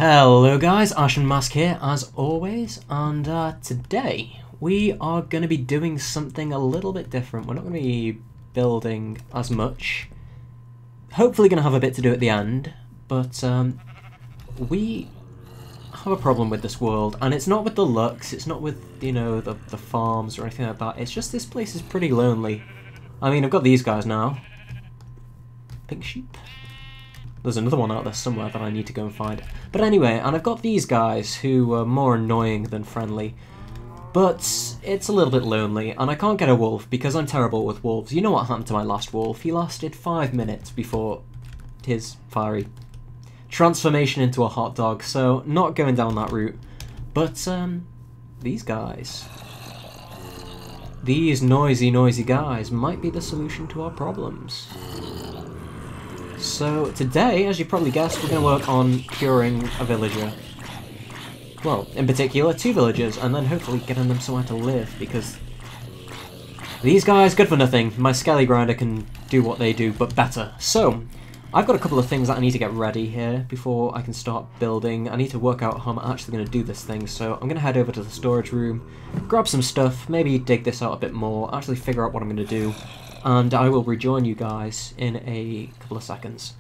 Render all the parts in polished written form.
Hello guys, Ashen here as always, and today we are going to be doing something a little bit different. We're not going to be building as much. Hopefully going to have a bit to do at the end, but we have a problem with this world, and it's not with the Lux, it's not with, you know, the farms or anything like that. It's just this place is pretty lonely. I mean, I've got these guys now. Pink sheep. There's another one out there somewhere that I need to go and find. But anyway, and I've got these guys who are more annoying than friendly. But it's a little bit lonely, and I can't get a wolf because I'm terrible with wolves. You know what happened to my last wolf? He lasted 5 minutes before his fiery transformation into a hot dog, so not going down that route. But, these guys. These noisy guys might be the solution to our problems. So today, as you probably guessed, we're going to work on curing a villager. Well, in particular, 2 villagers, and then hopefully getting them somewhere to live, because these guys, good for nothing. My skelly grinder can do what they do, but better. So, I've got a couple of things that I need to get ready here before I can start building. I need to work out how I'm actually going to do this thing, so I'm going to head over to the storage room, grab some stuff, maybe dig this out a bit more, actually figure out what I'm going to do. And I will rejoin you guys in a couple of seconds.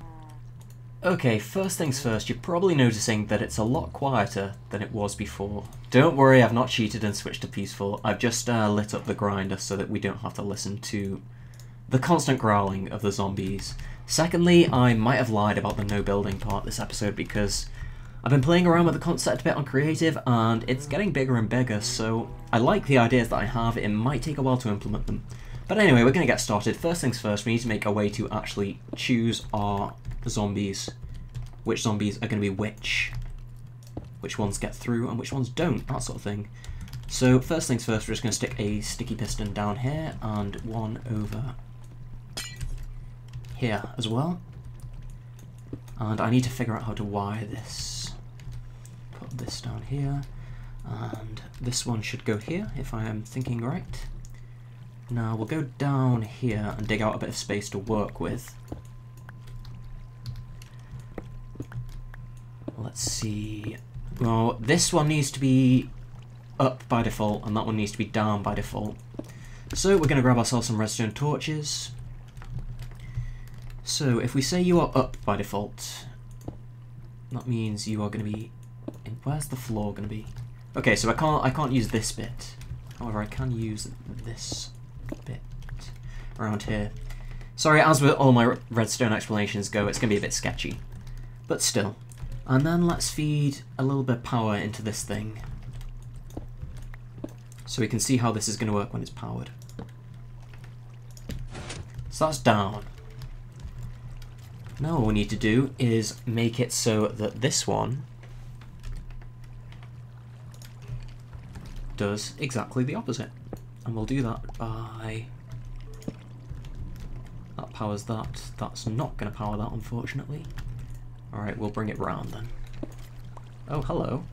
Okay, first things first, you're probably noticing that it's a lot quieter than it was before. Don't worry, I've not cheated and switched to peaceful. I've just lit up the grinder so that we don't have to listen to the constant growling of the zombies. Secondly, I might have lied about the no building part this episode because I've been playing around with the concept a bit on creative and it's getting bigger and bigger, so I like the ideas that I have. It might take a while to implement them. But anyway, we're going to get started. First things first, we need to make a way to actually choose our zombies. Which zombies are going to be which ones get through and which ones don't, that sort of thing. So first things first, we're just going to stick a sticky piston down here and one over here as well. And I need to figure out how to wire this. Put this down here, and this one should go here if I am thinking right. Now we'll go down here and dig out a bit of space to work with. Let's see. Well, this one needs to be up by default and that one needs to be down by default. So we're going to grab ourselves some redstone torches. So if we say you are up by default, that means you are going to be where's the floor going to be? Okay, so I can't use this bit. However, I can use this bit around here. Sorry, as with all my redstone explanations go, it's going to be a bit sketchy. But still. And then let's feed a little bit of power into this thing. So we can see how this is going to work when it's powered. So that's down. Now what we need to do is make it so that this one does exactly the opposite. And we'll do that by... that powers that. That's not going to power that, unfortunately. Alright, we'll bring it round then. Oh, hello.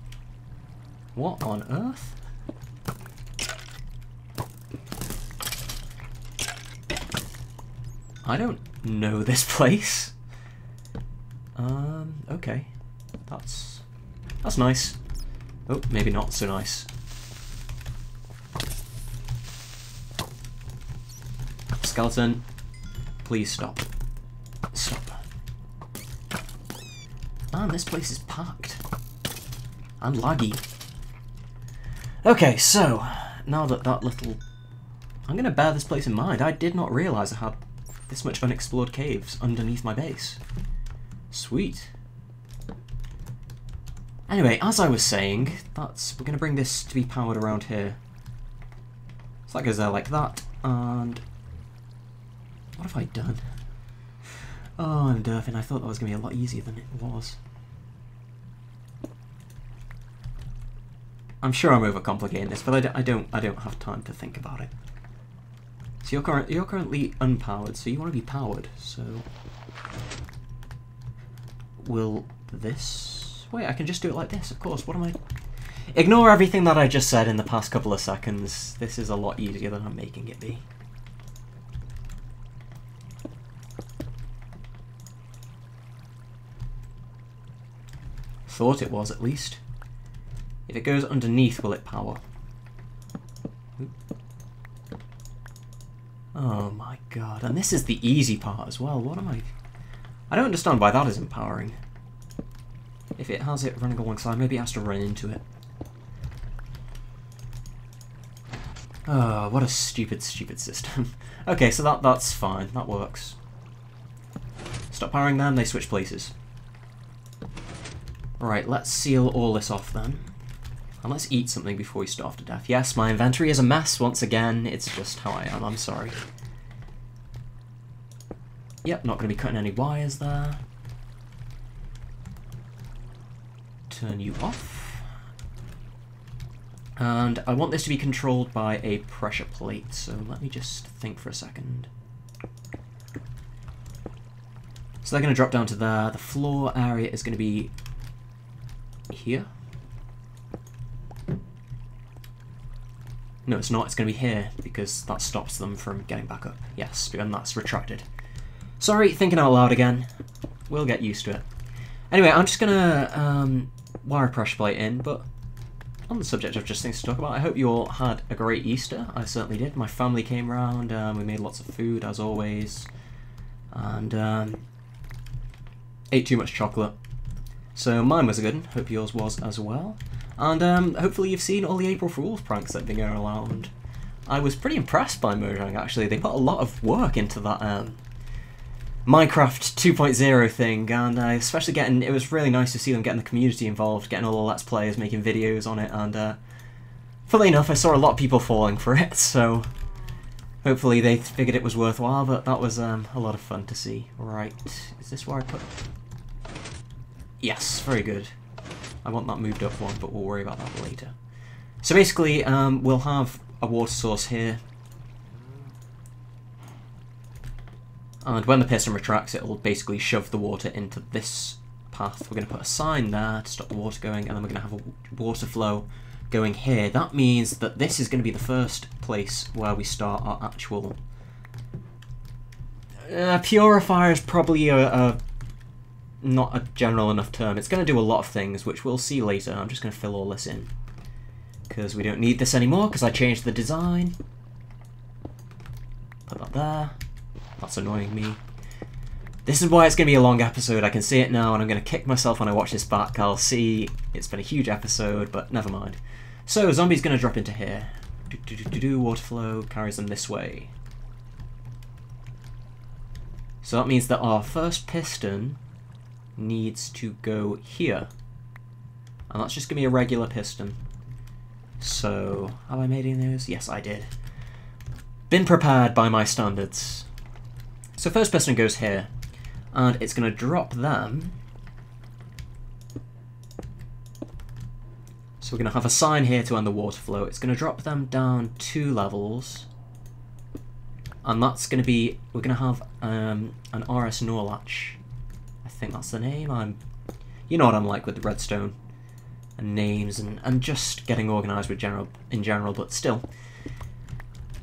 What on earth? I don't know this place. Okay. That's nice. Oh, maybe not so nice. Skeleton, please stop. Stop. Man, this place is packed. And laggy. Okay, so, now that little... I'm going to bear this place in mind. I did not realise I had this much unexplored caves underneath my base. Sweet. Anyway, as I was saying, we're going to bring this to be powered around here. So that goes there like that, and... what have I done? Oh, I'm derping. I thought that was going to be a lot easier than it was. I'm sure I'm overcomplicating this, but I don't have time to think about it. So you're currently unpowered, so you want to be powered. So will this? Wait, I can just do it like this. Of course. What am I? Ignore everything that I just said in the past couple of seconds. This is a lot easier than I'm making it be. thought it was, at least. If it goes underneath, will it power? Oh my god, and this is the easy part as well. What am I... I don't understand why that isn't powering. If it has it running alongside, maybe it has to run into it. Oh, what a stupid, stupid system. Okay, so that's fine. That works. Stop powering them, they switch places. Right, let's seal all this off then. And let's eat something before we starve to death. Yes, my inventory is a mess once again. It's just how I am, I'm sorry. Yep, not going to be cutting any wires there. Turn you off. And I want this to be controlled by a pressure plate, so let me just think for a second. So they're going to drop down to there. The floor area is going to be here. No, it's not. It's going to be here, because that stops them from getting back up. Yes, and that's retracted. Sorry, thinking out loud again. We'll get used to it. Anyway, I'm just going to wire a pressure plate in, but on the subject of just things to talk about, I hope you all had a great Easter. I certainly did. My family came round, we made lots of food, as always, and ate too much chocolate. So mine was a good one. Hope yours was as well. And hopefully you've seen all the April Fool's pranks that have been going around. I was pretty impressed by Mojang, actually. They put a lot of work into that Minecraft 2.0 thing, and especially it was really nice to see them getting the community involved, getting all the Let's Players making videos on it, and funnily enough, I saw a lot of people falling for it, so hopefully they figured it was worthwhile, but that was a lot of fun to see. Right, is this where I put... Yes, very good. I want that moved up one, but we'll worry about that later. So basically, we'll have a water source here. And when the piston retracts, it will basically shove the water into this path. We're going to put a sign there to stop the water going, and then we're going to have a water flow going here. That means that this is going to be the first place where we start our actual... purifier is probably not a general enough term. It's going to do a lot of things, which we'll see later. I'm just going to fill all this in, because we don't need this anymore, because I changed the design. Put that there. That's annoying me. This is why it's going to be a long episode. I can see it now, and I'm going to kick myself when I watch this back. I'll see it's been a huge episode, but never mind. So, zombie's going to drop into here. Water flow carries them this way. So that means that our first piston needs to go here. And that's just going to be a regular piston. So, have I made any of those? Yes, I did. Been prepared by my standards. So first piston goes here, and it's going to drop them. So we're going to have a sign here to end the water flow. It's going to drop them down 2 levels, and that's going to be, we're going to have an RS Norlatch. I think that's the name. You know what I'm like with the redstone and names and just getting organised with in general, but still.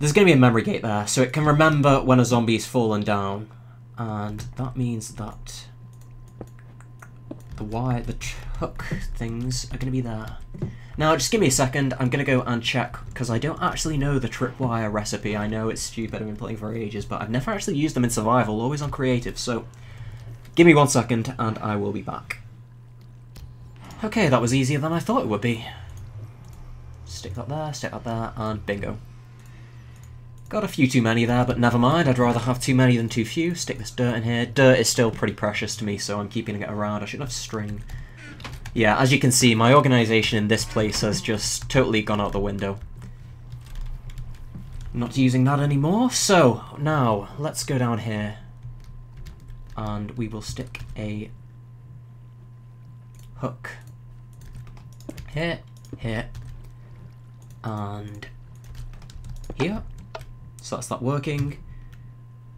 There's going to be a memory gate there, so it can remember when a zombie's fallen down, and that means that the hook things are going to be there. Now, just give me a second, I'm going to go and check, because I don't actually know the tripwire recipe. I know it's stupid, I've been playing for ages, but I've never actually used them in survival, always on creative, so give me 1 second, and I will be back. Okay, that was easier than I thought it would be. Stick that there, and bingo. Got a few too many there, but never mind. I'd rather have too many than too few. Stick this dirt in here. Dirt is still pretty precious to me, so I'm keeping it around. I should have string. Yeah, as you can see, my organisation in this place has just totally gone out the window. Not using that anymore. So, now, let's go down here. And we will stick a hook here, here, and here. So that's that working.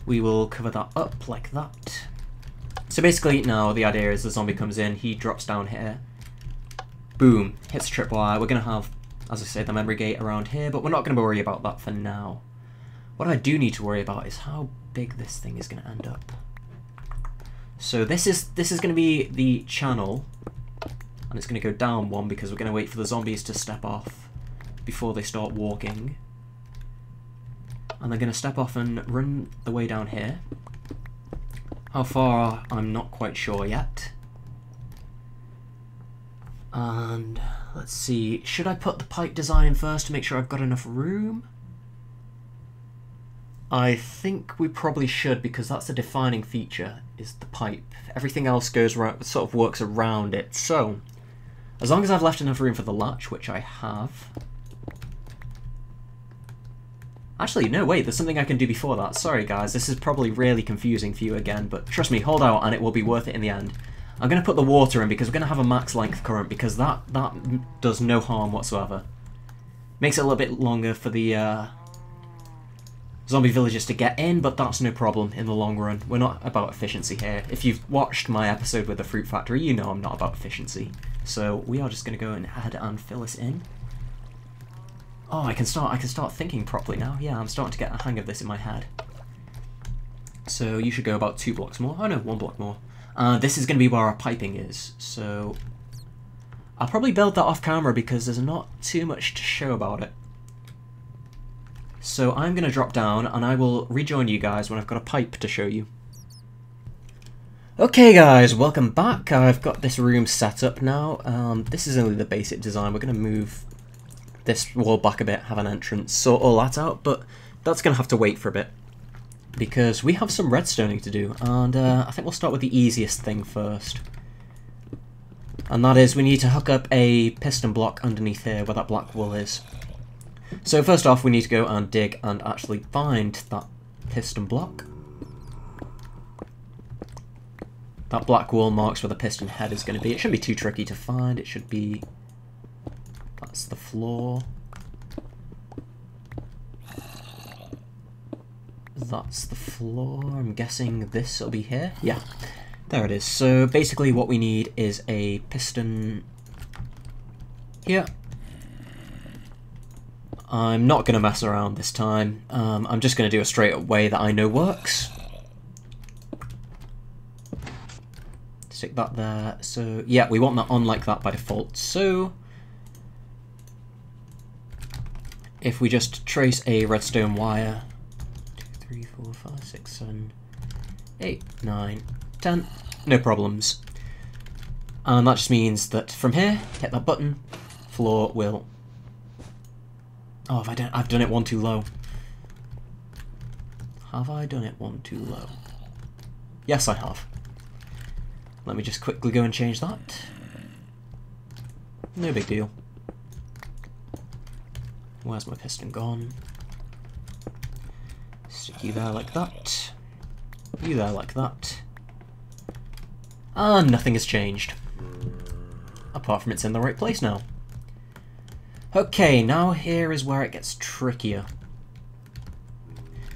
We will cover that up like that. So basically now the idea is the zombie comes in, he drops down here, boom, hits the tripwire. We're going to have, as I say, the memory gate around here, but we're not going to worry about that for now. What I do need to worry about is how big this thing is going to end up. So this is going to be the channel And it's going to go down 1 because we're going to wait for the zombies to step off before they start walking. And they're going to step off and run the way down here. How far, I'm not quite sure yet. And let's see, should I put the pipe design in first to make sure I've got enough room? I think we probably should, because that's the defining feature, is the pipe. Everything else goes right, sort of works around it. So, as long as I've left enough room for the latch, which I have. Actually, no, wait, there's something I can do before that. Sorry guys, this is probably really confusing for you again, but trust me, hold out and it will be worth it in the end. I'm going to put the water in because we're going to have a max length current, because that does no harm whatsoever. Makes it a little bit longer for the zombie villagers to get in, but that's no problem in the long run. We're not about efficiency here. If you've watched my episode with the fruit factory, you know I'm not about efficiency. So we are just going to go ahead and fill this in. Oh, I can start thinking properly now. Yeah, I'm starting to get a hang of this in my head. So you should go about 2 blocks more. Oh no, 1 block more. This is going to be where our piping is. So I'll probably build that off camera because there's not too much to show about it. So I'm going to drop down and I will rejoin you guys when I've got a pipe to show you. Okay guys, welcome back. I've got this room set up now. This is only the basic design. We're going to move this wall back a bit, have an entrance, sort all that out, but that's going to have to wait for a bit because we have some redstoning to do, and I think we'll start with the easiest thing first. And that is we need to hook up a piston block underneath here where that black wool is. So first off we need to go and dig and actually find that piston block. That black wool marks where the piston head is going to be. It shouldn't be too tricky to find, it should be... That's the floor. That's the floor. I'm guessing this will be here. Yeah, there it is. So basically what we need is a piston here. I'm not going to mess around this time. I'm just going to do a straight up way that I know works. Stick that there. So yeah, we want that on like that by default. So if we just trace a redstone wire, 2, 3, 4, 5, 6, 7, 8, 9, 10, no problems. And that just means that from here, hit that button, floor will... Oh, I've done it 1 too low. Have I done it 1 too low? Yes, I have. Let me just quickly go and change that. No big deal. Where's my piston gone? Stick you there like that. You there like that. And nothing has changed. Apart from it's in the right place now. Okay, now here is where it gets trickier.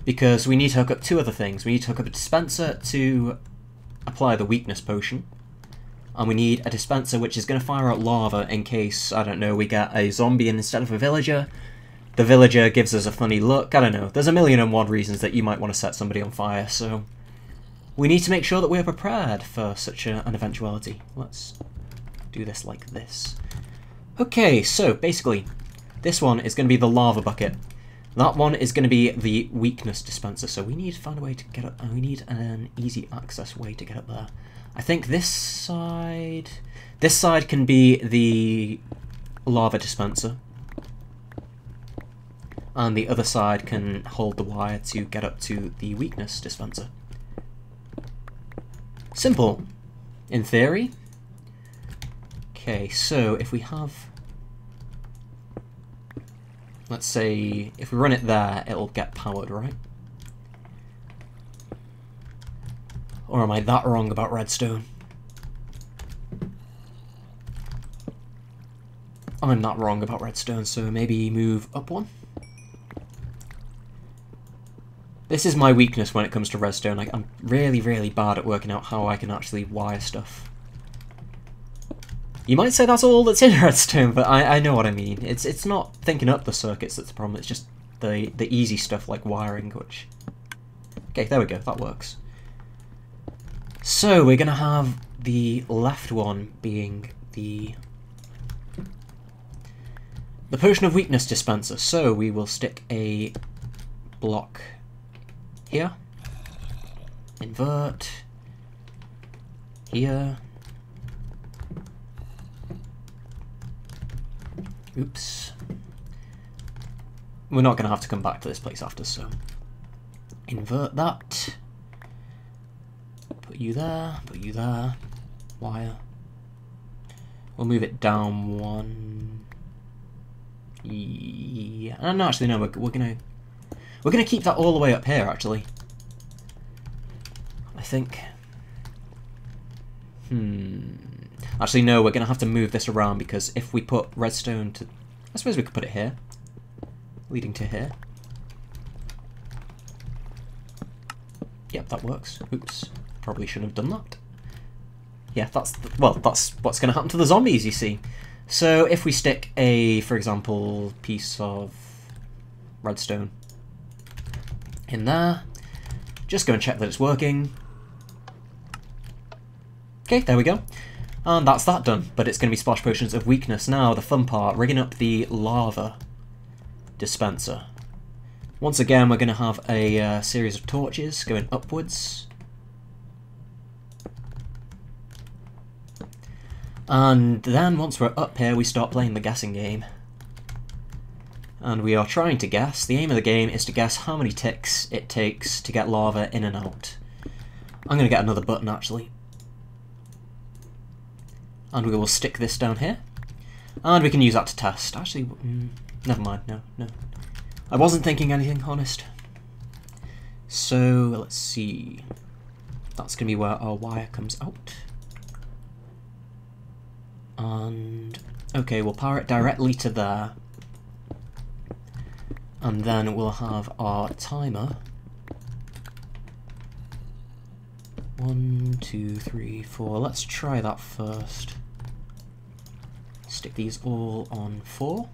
Because we need to hook up 2 other things. We need to hook up a dispenser to apply the weakness potion. And we need a dispenser which is going to fire out lava in case, I don't know, we get a zombie instead of a villager. The villager gives us a funny look, I don't know. There's a million and one reasons that you might want to set somebody on fire, so... We need to make sure that we're prepared for such an eventuality. Let's do this like this. Okay, so basically, this one is going to be the lava bucket. That one is going to be the weakness dispenser, so we need to find a way to get up. We need an easy access way to get up there. I think this side can be the lava dispenser. And the other side can hold the wire to get up to the weakness dispenser. Simple, in theory. Okay, so if we have... Let's say, if we run it there, it'll get powered, right? Or am I that wrong about redstone? I'm not wrong about redstone, so maybe move up 1? This is my weakness when it comes to redstone. Like, I'm really, really bad at working out how I can actually wire stuff. You might say that's all that's in redstone, but I know what I mean. It's not thinking up the circuits that's the problem, it's just the easy stuff like wiring, which... Okay, there we go, that works. So, we're going to have the left one being the potion of weakness dispenser. So we will stick a block here, invert, here, oops, we're not going to have to come back to this place after, so invert that, put you there, wire, we'll move it down one, yeah, and actually no, we're gonna keep that all the way up here, actually. I think. Actually, no, we're gonna have to move this around because if we put redstone to... I suppose we could put it here. Leading to here. Yep, that works. Oops. Probably shouldn't have done that. Yeah, that's what's gonna happen to the zombies, you see. So if we stick a, for example, piece of redstone in there, just go and check that it's working. Okay, there we go. And that's that done, but it's going to be splash potions of weakness. Now, the fun part, rigging up the lava dispenser. Once again, we're going to have a series of torches going upwards. And then, once we're up here, we start playing the guessing game. And we are trying to guess. The aim of the game is to guess how many ticks it takes to get lava in and out. I'm going to get another button, actually. And we will stick this down here. And we can use that to test. Actually, never mind. No. I wasn't thinking anything, honest. So, let's see. That's going to be where our wire comes out. And, okay, we'll power it directly to there. And then we'll have our timer. 1, 2, 3, 4. Let's try that first. Stick these all on 4.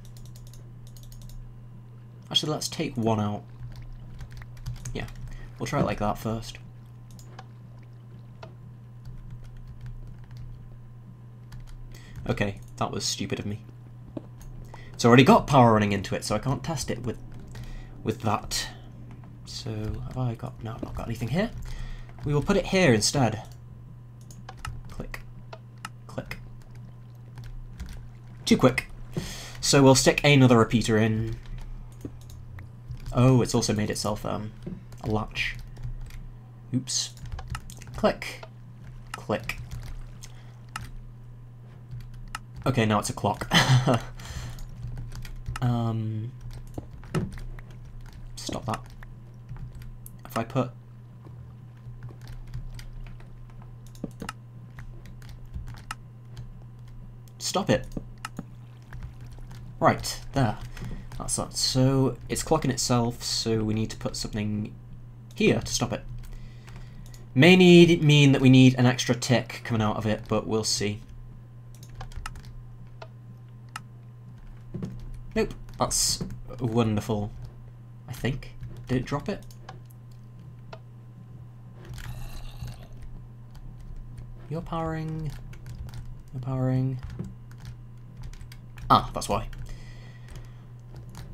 Actually, let's take one out. Yeah, we'll try it like that first. Okay, that was stupid of me. It's already got power running into it, so I can't test it with that. So, have I got... No, I've not got anything here. We will put it here instead. Click. Click. Too quick. So we'll stick another repeater in. Oh, it's also made itself a latch. Oops. Click. Click. Okay, now it's a clock. Stop that. If I put... Stop it. Right, there. That's that. So it's clocking itself, so we need to put something here to stop it. May mean that we need an extra tick coming out of it, but we'll see. Nope, that's wonderful, I think. Did it drop it? You're powering. You're powering. Ah, that's why.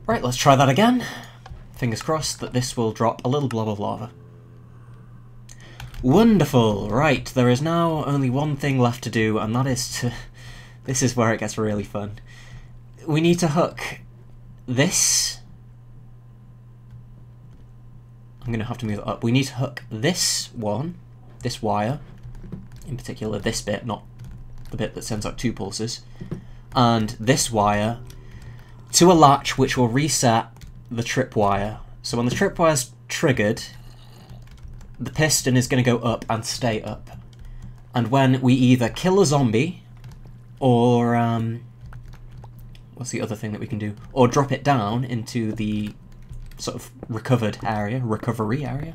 Right, let's try that again. Fingers crossed that this will drop a little blob of lava. Wonderful! Right, there is now only one thing left to do, and that is to... This is where it gets really fun. We need to hook this. I'm going to have to move it up. We need to hook this one, this wire, in particular this bit, not the bit that sends out 2 pulses, and this wire to a latch which will reset the tripwire. So when the tripwire's triggered, the piston is going to go up and stay up. And when we either kill a zombie, or what's the other thing that we can do? Or drop it down into the sort of recovery area,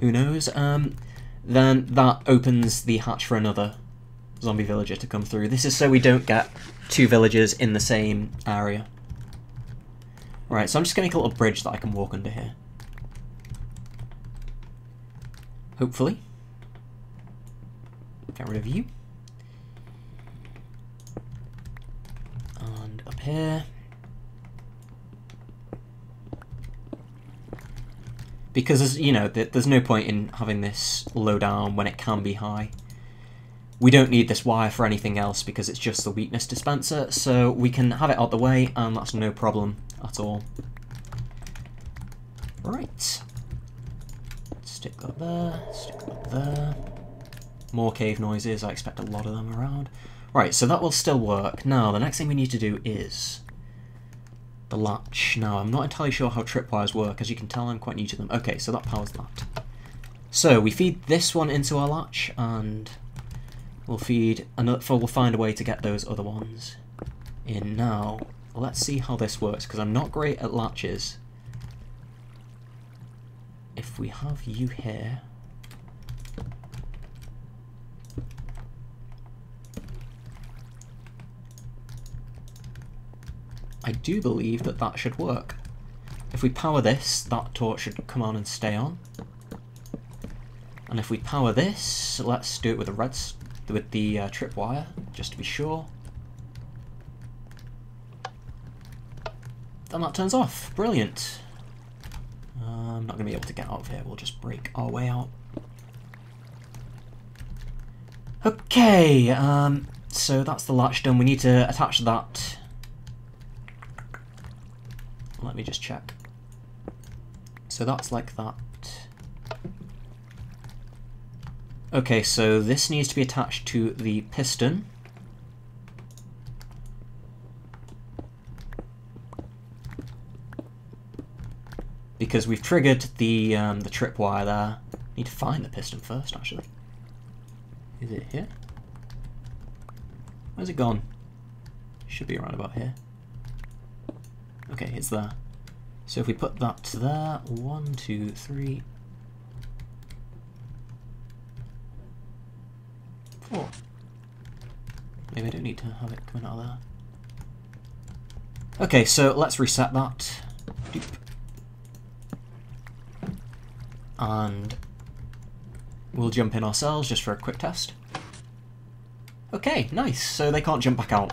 who knows, then that opens the hatch for another zombie villager to come through. This is so we don't get 2 villagers in the same area. Right, so I'm just going to make a little bridge that I can walk under here. Hopefully. Get rid of you. jump here. Because, as you know, there's no point in having this low down when it can be high. We don't need this wire for anything else because it's just the weakness dispenser, so we can have it out the way and that's no problem at all. Right. Stick that there, stick that there. More cave noises, I expect a lot of them around. Right, so that will still work. Now, the next thing we need to do is the latch. Now, I'm not entirely sure how tripwires work. As you can tell, I'm quite new to them. Okay, so that powers that. So, we feed this one into our latch, and we'll feed another. We'll find a way to get those other ones in. Now, let's see how this works, because I'm not great at latches. If we have you here, I do believe that that should work. If we power this, that torch should come on and stay on. And if we power this, let's do it with the tripwire, just to be sure. Then that turns off. Brilliant. I'm not going to be able to get out of here. We'll just break our way out. Okay, so that's the latch done. We need to attach that. Let me just check. So that's like that. Okay, so this needs to be attached to the piston. Because we've triggered the tripwire there. Need to find the piston first, actually. Is it here? Where's it gone? Should be around about here. Okay, it's there. So if we put that there, 1, 2, 3, 4. Maybe I don't need to have it coming out of there. Okay, so let's reset that. Doop. And we'll jump in ourselves just for a quick test. Okay, nice. So they can't jump back out.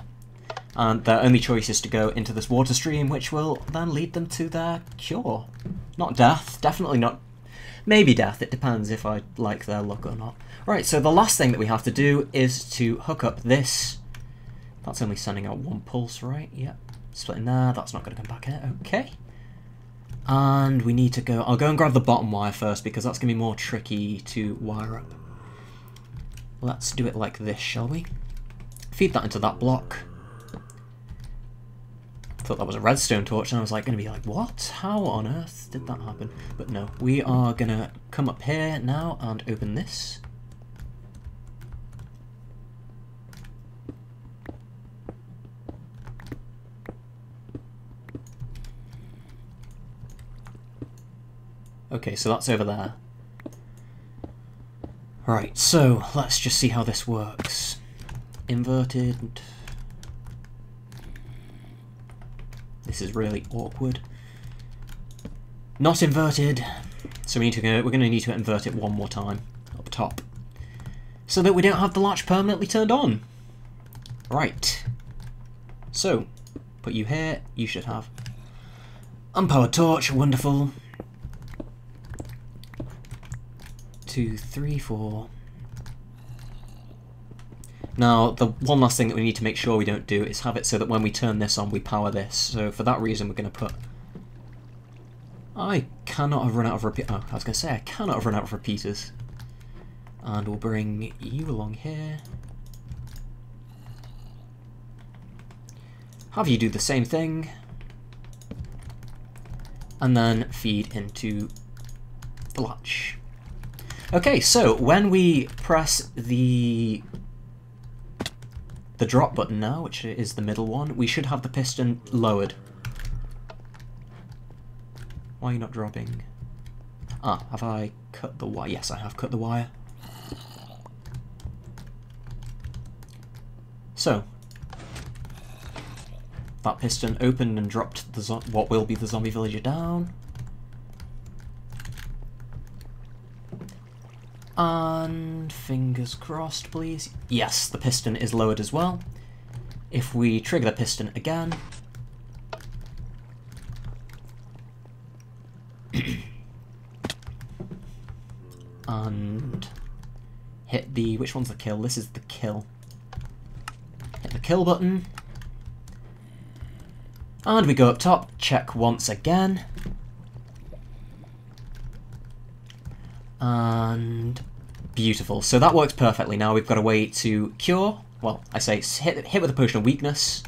And their only choice is to go into this water stream, which will then lead them to their cure. Not death, definitely not. Maybe death, it depends if I like their luck or not. Right, so the last thing that we have to do is to hook up this. That's only sending out 1 pulse, right? Yep. Split in there, that's not going to come back here. Okay. And we need to go... I'll go and grab the bottom wire first, because that's going to be more tricky to wire up. Let's do it like this, shall we? Feed that into that block. Thought that was a redstone torch, and I was like going to be like, what? How on earth did that happen? But no, we are going to come up here now and open this. Okay, so that's over there. Right, so let's just see how this works. Inverted. This is really awkward. Not inverted. So we're going to need to invert it one more time up top, so that we don't have the latch permanently turned on. Right. So put you here. You should have unpowered torch. Wonderful. 2, 3, 4. Now, the one last thing that we need to make sure we don't do is have it so that when we turn this on, we power this. So for that reason, we're going to put... I cannot have run out of I was going to say, I cannot have run out of repeaters. And we'll bring you along here. Have you do the same thing. And then feed into the latch. Okay, so when we press the drop button now, which is the middle one, we should have the piston lowered. Why are you not dropping? Ah, have I cut the wire? Yes, I have cut the wire. So, that piston opened and dropped the what will be the zombie villager down. And fingers crossed, please. Yes, the piston is lowered as well. If we trigger the piston again, and hit the... which one's the kill? This is the kill. Hit the kill button. And we go up top, check once again. And beautiful. So that works perfectly. Now we've got a way to cure. Well, I say hit with a potion of weakness.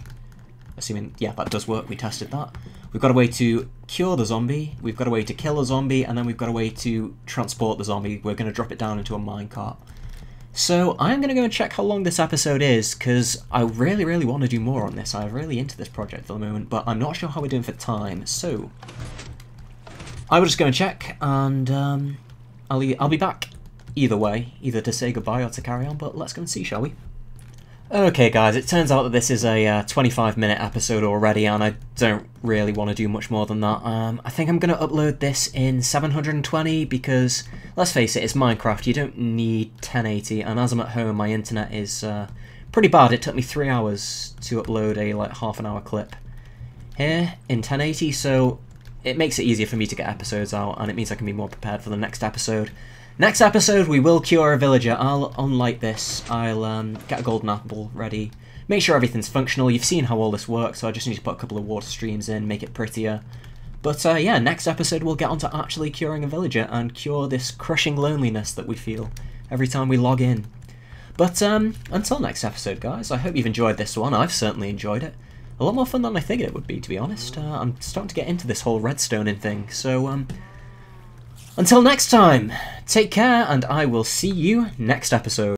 Assuming, yeah, that does work. We tested that. We've got a way to cure the zombie. We've got a way to kill a zombie. And then we've got a way to transport the zombie. We're going to drop it down into a minecart. So I'm going to go and check how long this episode is, because I really, really want to do more on this. I'm really into this project for the moment, but I'm not sure how we're doing for time. So I will just go and check, and I'll be back either way, either to say goodbye or to carry on, but let's go and see, shall we? Okay guys, it turns out that this is a 25-minute episode already, and I don't really want to do much more than that. I think I'm going to upload this in 720 because, let's face it, it's Minecraft, you don't need 1080, and as I'm at home, my internet is pretty bad. It took me 3 hours to upload a like half-an-hour clip here in 1080, so it makes it easier for me to get episodes out, and it means I can be more prepared for the next episode. Next episode, we will cure a villager. I'll unlight this. I'll get a golden apple ready. Make sure everything's functional. You've seen how all this works, so I just need to put a couple of water streams in, make it prettier. But yeah, next episode we'll get on to actually curing a villager and cure this crushing loneliness that we feel every time we log in. But until next episode, guys, I hope you've enjoyed this one. I've certainly enjoyed it. A lot more fun than I figured it would be, to be honest. I'm starting to get into this whole redstoning thing, so until next time, take care, and I will see you next episode.